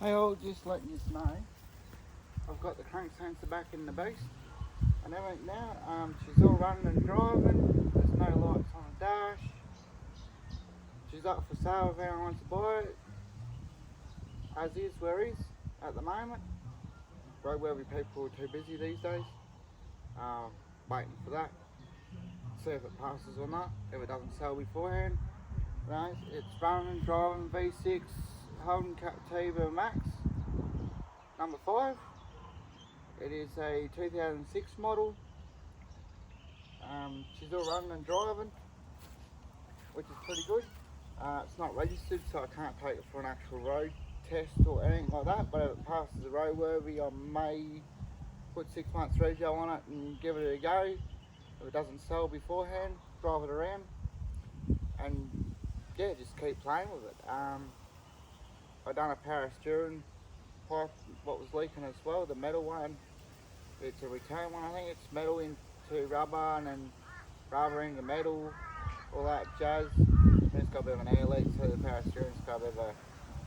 Hey all, just letting you know, I've got the crank sensor back in the beast and everything now. She's all running and driving, there's no lights on the dash. She's up for sale if anyone wants to buy it. As is, where is, at the moment. Roadworthy people are too busy these days. Waiting for that. See if it passes or not, if it doesn't sell beforehand. Right, it's running and driving V6 Holden Captiva maxx, number 5. It is a 2006 model. She's all running and driving, which is pretty good. It's not registered, so I can't take it for an actual road test or anything like that, but if it passes the roadworthy, I may put 6 months rego on it and give it a go. If it doesn't sell beforehand, drive it around and yeah, just keep playing with it. I done a power steering pipe, what was leaking as well, the metal one. It's a return one, I think it's metal into rubber and then rubber into metal, all that jazz. And it's got a bit of an air leak, so the power steering's got a bit of a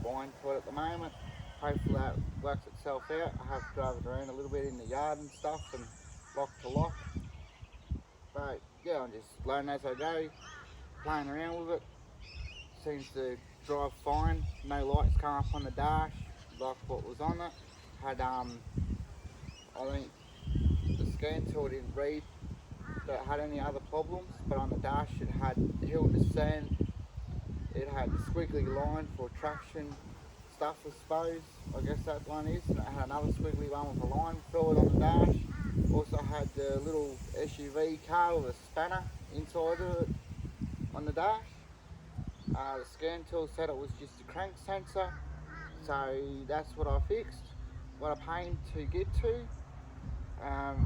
bind to it at the moment. Hopefully that works itself out. I have to drive it around a little bit in the yard and stuff and lock to lock. But yeah, I'm just learning as I go, playing around with it. Seems to drive fine, no lights come up on the dash like what was on it. Had I think the scan tool didn't read that it had any other problems, but on the dash it had hill descent, it had squiggly line for traction stuff, I suppose, I guess that one is, and it had another squiggly one with a line through it on the dash. Also had the little SUV car with a spanner inside of it on the dash. The scan tool said it was just a crank sensor, so that's what I fixed. What a pain to get to.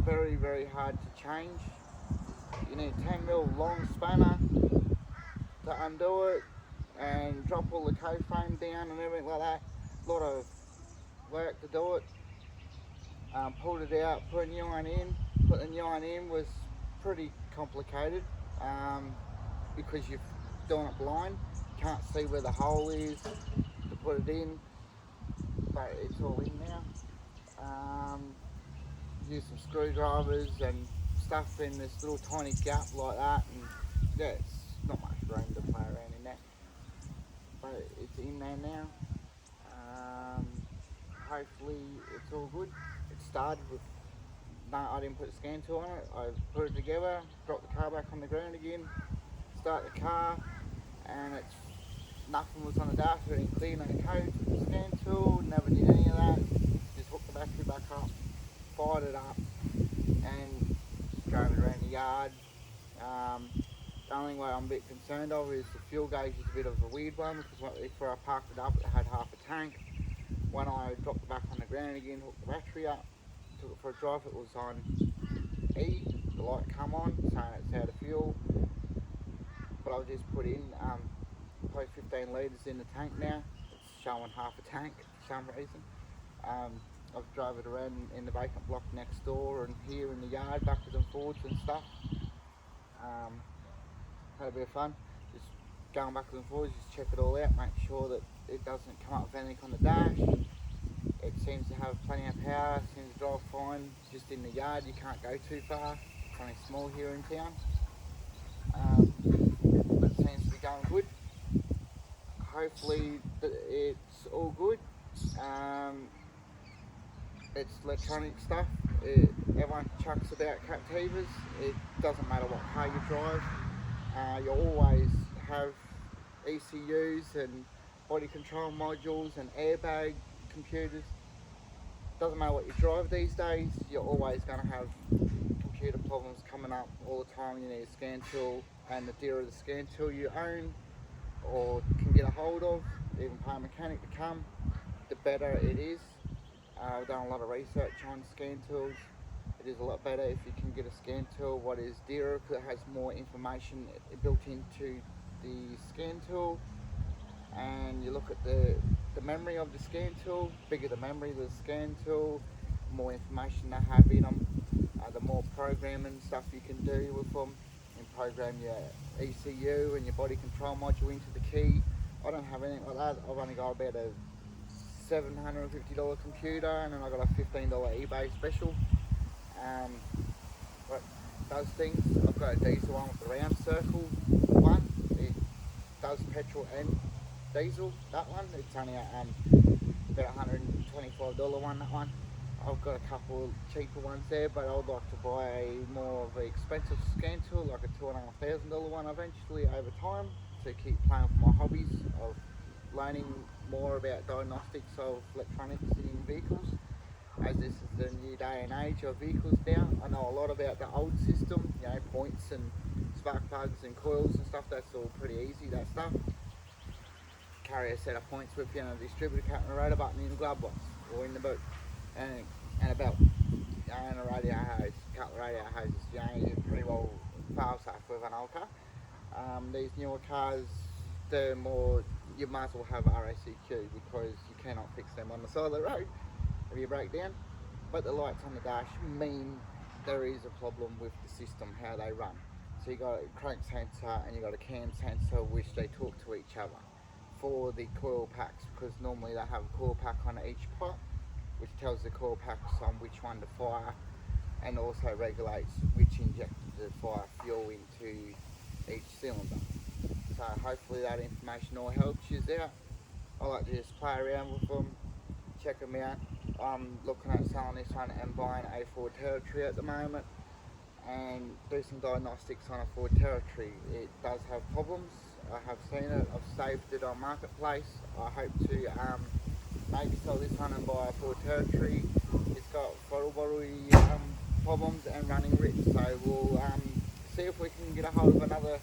Very, very hard to change. You need a 10mm long spanner to undo it and drop all the co-frame down and everything like that. A lot of work to do it. Pulled it out, put a new one in. Put the new one in was pretty complicated because you're doing it blind. Can't see where the hole is to put it in, but it's all in now. Use some screwdrivers and stuff in this little tiny gap like that, and yeah, it's not much room to play around in that, but it's in there now. Hopefully it's all good. It started with, no, I didn't put a scan tool on it. I put it together, dropped the car back on the ground again, start the car, and it's nothing was on the dash. I didn't clear no code for the scan tool, never did any of that. Just hooked the battery back up, fired it up, and just drove it around the yard. The only way I'm a bit concerned of is the fuel gauge is a bit of a weird one, because before I parked it up it had half a tank. When I dropped it back on the ground again, hooked the battery up, took it for a drive, it was on E, the light come on saying it's out of fuel. But I've just put in probably 15 litres in the tank now. It's showing half a tank for some reason. I've drove it around in the vacant block next door and here in the yard, backwards and forwards and stuff. Had a bit of fun, just going backwards and forwards, just check it all out, make sure that it doesn't come up with anything on the dash. It seems to have plenty of power, seems to drive fine. Just in the yard, you can't go too far. It's only small here in town. But it seems to be going good. Hopefully it's all good. It's electronic stuff. Everyone chucks about Captivas. It doesn't matter what car you drive. You always have ECUs and body control modules and airbag computers. Doesn't matter what you drive these days, you're always going to have computer problems coming up all the time. You need a scan tool, and the dearer the scan tool you own or can get a hold of, even pay a mechanic to come, the better it is. I've done a lot of research on scan tools. It is a lot better if you can get a scan tool what is dearer, because it has more information built into the scan tool. And you look at the memory of the scan tool, bigger the memory of the scan tool, more information they have in them, the more programming stuff you can do with them, and program your ECU and your body control module into the key. I don't have anything like that. I've only got about a $750 computer, and then I got a $15 eBay special. But those things, I've got a diesel one with the round circle one. It does petrol and diesel. That one, it's only about $125 one. That one. I've got a couple of cheaper ones there, but I would like to buy a more of an expensive scan tool, like a $2,500 one eventually over time, to keep playing with my hobbies of learning more about diagnostics of electronics in vehicles, as this is the new day and age of vehicles now. I know a lot about the old system, you know, points and spark plugs and coils and stuff. That's all pretty easy, that stuff. Carry a set of points with you, and a distributor cap and a rotor button in the glove box or in the boot, and a belt, you know, and a radio hose, a couple of radio hoses. You know, you're pretty well fail safe with an old car. These newer cars, they're more, you might as well have RACQ, because you cannot fix them on the side of the road if you break down. But the lights on the dash mean there is a problem with the system, how they run. So you got a crank sensor and you got a cam sensor, which they talk to each other for the coil packs, because normally they have a coil pack on each pot, which tells the coil packs on which one to fire, and also regulates which injector to fire fuel into each cylinder. So hopefully that information all helps you out. I like to just play around with them, check them out. I'm looking at selling this one and buying a Ford Territory at the moment, and do some diagnostics on a Ford Territory. It does have problems. I have seen it. I've saved it on Marketplace. I hope to maybe sell this one and buy a Ford Territory. It's got throttle body problems and running rips, so we'll see if we can get a hold of another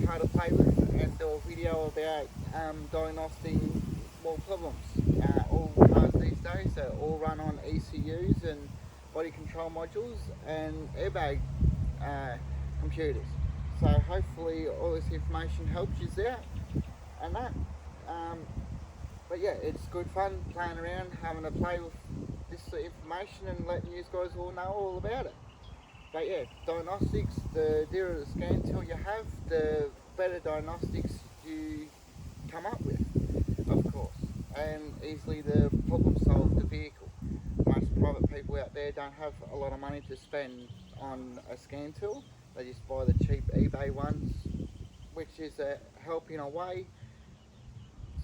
car to play with and do a video about diagnosing more problems. All cars these days are all run on ECUs and body control modules and airbag computers. So hopefully all this information helps you out and that. But yeah, it's good fun playing around, having a play with this sort of information and letting you guys all know all about it. But yeah, diagnostics, the dearer the scan tool you have, the better diagnostics you come up with, of course, and easily the problem solve the vehicle. Most private people out there don't have a lot of money to spend on a scan tool. They just buy the cheap eBay ones, which is a help in a way.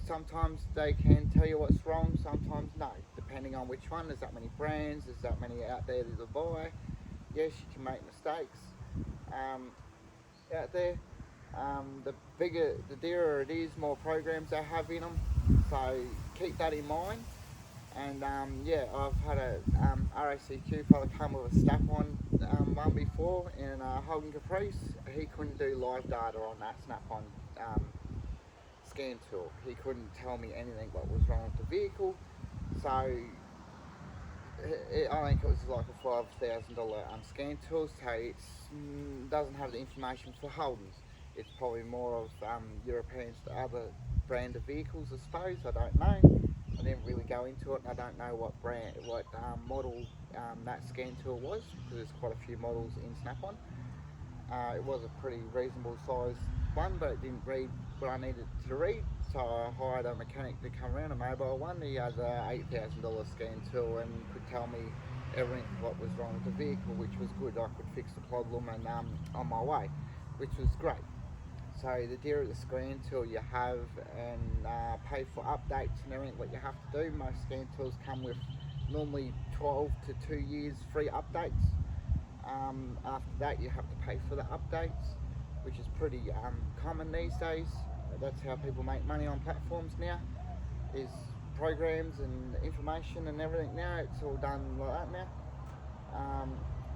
Sometimes they can tell you what's wrong, sometimes no, depending on which one. There's that many brands, there's that many out there to buy. Yes, you can make mistakes out there. The dearer it is, more programs they have in them. So keep that in mind. And yeah, I've had a RACQ fella come with a snap-on one before in Holden Captiva. He couldn't do live data on that snap-on scan tool. He couldn't tell me anything what was wrong with the vehicle. So I think it was like a $5,000 scan tool. So it doesn't have the information for Holdens. It's probably more of Europeans to other brand of vehicles, I suppose. I don't know. I didn't really go into it, and I don't know what brand, what model that scan tool was, because there's quite a few models in Snap-on. It was a pretty reasonable size one, but it didn't read what I needed to read, so I hired a mechanic to come around, a mobile one. He has a $8,000 scan tool and could tell me everything what was wrong with the vehicle, which was good. I could fix the problem and on my way, which was great. So the dearer the scan tool you have, and pay for updates and everything what you have to do. Most scan tools come with normally 12 to 2 years free updates. After that you have to pay for the updates, which is pretty common these days. That's how people make money on platforms now, is programs and information and everything now. It's all done like that now.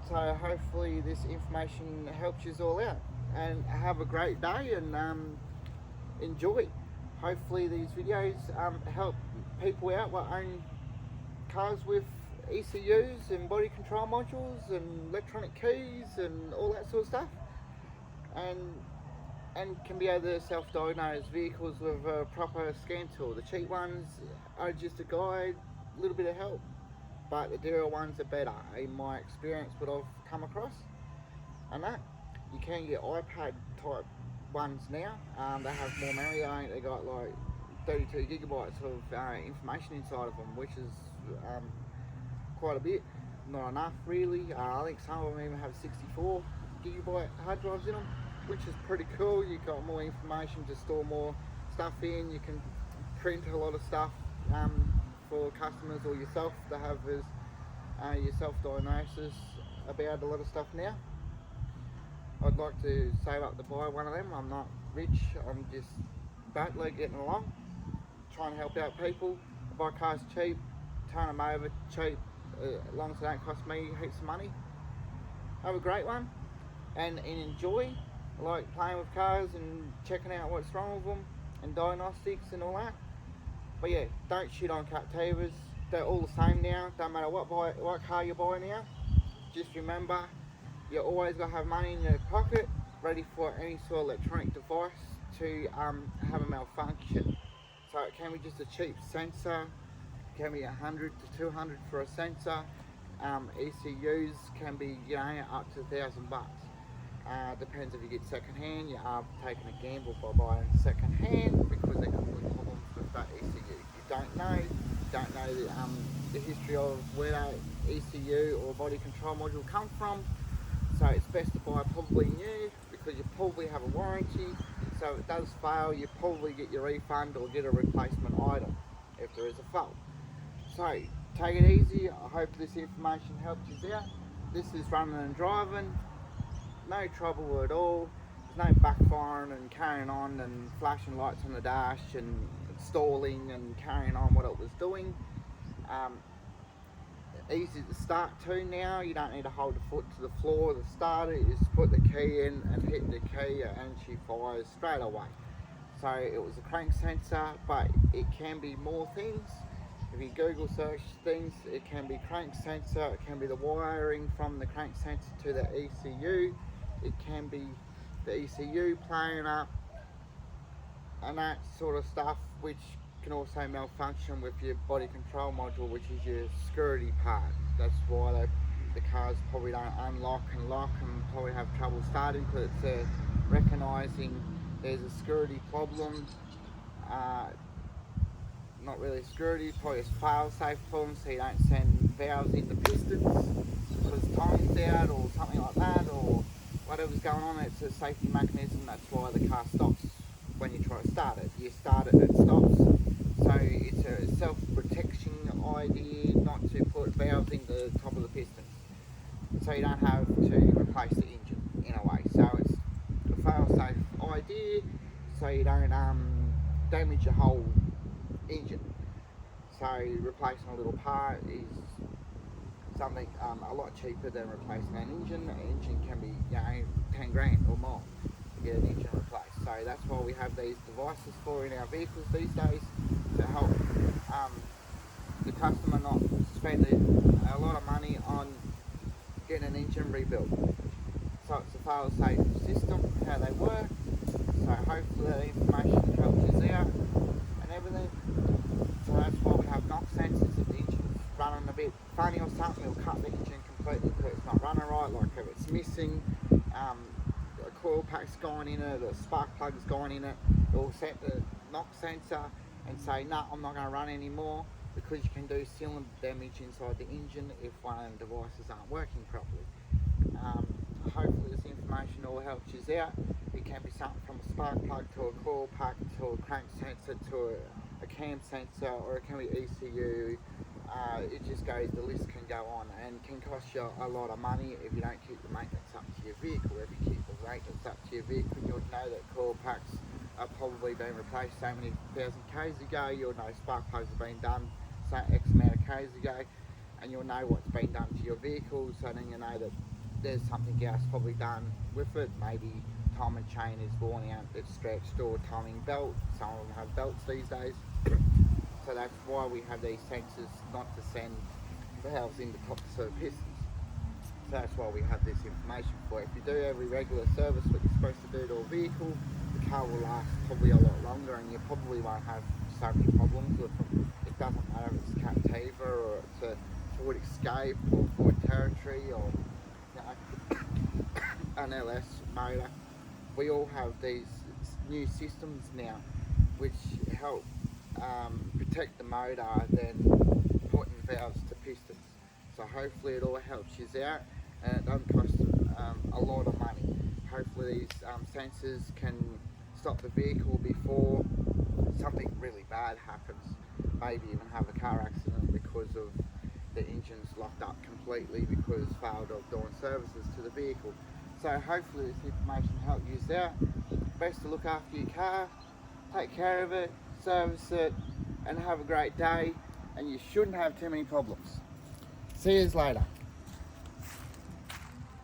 So hopefully this information helps you all out, and have a great day and enjoy. Hopefully these videos help people out what own cars with ECUs and body control modules and electronic keys and all that sort of stuff, and can be able to self-diagnose vehicles with a proper scan tool. The cheap ones are just a guide, a little bit of help, but the dearer ones are better in my experience, what I've come across. And that you can get iPad type ones now. They have more memory. I think they got like 32 gigabytes of information inside of them, which is quite a bit. Not enough really. I think some of them even have 64 gigabyte hard drives in them, which is pretty cool. You've got more information to store more stuff in. You can print a lot of stuff for customers or yourself to have as your self-diagnosis about a lot of stuff now. I'd like to save up to buy one of them. I'm not rich, I'm just battler getting along, trying to help out people. I buy cars cheap, turn them over cheap, as long as they don't cost me heaps of money. Have a great one and enjoy. I like playing with cars and checking out what's wrong with them and diagnostics and all that. But yeah, don't shit on Captivas. They're all the same now. Don't matter what car you buy now. Just remember, you always got to have money in your pocket, ready for any sort of electronic device to have a malfunction. So it can be just a cheap sensor, it can be 100 to 200 for a sensor. ECUs can be, you know, up to $1,000. Depends if you get second hand. You are taking a gamble by buying second hand because there could be problems with that ECU. You don't know the history of where that ECU or body control module come from. So it's best to buy probably new because you probably have a warranty. So if it does fail, you probably get your refund or get a replacement item if there is a fault. So take it easy. I hope this information helped you out. This is running and driving. No trouble at all. There's no backfiring and carrying on and flashing lights on the dash and stalling and carrying on what it was doing. Easy to start too now. You don't need to hold the foot to the floor to start it. You just put the key in and hit the key and she fires straight away. So it was a crank sensor, but it can be more things. If you Google search things, it can be crank sensor, it can be the wiring from the crank sensor to the ECU, it can be the ECU playing up and that sort of stuff, which can also malfunction with your body control module, which is your security part. That's why the cars probably don't unlock and lock and probably have trouble starting, because it's recognising there's a security problem. Not really security, probably a fail-safe problem, so you don't send valves into pistons because time's out or something like that, or whatever's going on. It's a safety mechanism. That's why the car stops when you try to start it. You start it, it stops. So it's a self-protection idea not to put valves in the top of the pistons, so you don't have to replace the engine in a way. So it's a fail-safe idea, so you don't damage your whole engine. So replacing a little part is something a lot cheaper than replacing an engine. An engine can be, you know, 10 grand or more to get an engine replaced. So that's why we have these devices for in our vehicles these days, to help the customer not spend a lot of money on getting an engine rebuilt. So it's a fail-safe system, how they work. So hopefully that information helps you out and everything. So that's why we have knock sensors. If the engine's running a bit funny or something, it'll cut the engine completely because it's not running right, like if it's missing, a coil pack's gone in it, a spark plug's gone in it, it'll set the knock sensor and say, no, I'm not going to run anymore, because you can do cylinder damage inside the engine if one of the devices aren't working properly. Hopefully this information all helps you out. It can be something from a spark plug to a coil pack to a crank sensor to a cam sensor, or it can be ECU. It just goes, the list can go on, and can cost you a lot of money if you don't keep the maintenance up to your vehicle. If you keep the maintenance up to your vehicle, you'll know that coil packs are probably being replaced so many thousand Ks ago. You'll know spark plugs have been done so X amount of Ks ago, and you'll know what's been done to your vehicle, so then you know that there's something else probably done with it. Maybe timing chain is worn out, it's stretched, or timing belt. Some of them have belts these days. So that's why we have these sensors, not to send valves in the top of pistons. So that's why we have this information for. If you do every regular service what you're supposed to do to a vehicle, the car will last probably a lot longer, and you probably won't have so many problems with them. It doesn't matter if it's Captiva or it's a Ford Escape or Ford Territory or, you know, an LS motor. We all have these new systems now which help protect the motor than putting valves to pistons. So hopefully it all helps you out, and it doesn't cost a lot of money. Hopefully these sensors can stop the vehicle before something really bad happens. Maybe even have a car accident because of the engine's locked up completely because failed of doing services to the vehicle. So hopefully this information helped you out. Best to look after your car, take care of it, service it, and have a great day, and you shouldn't have too many problems. See you later.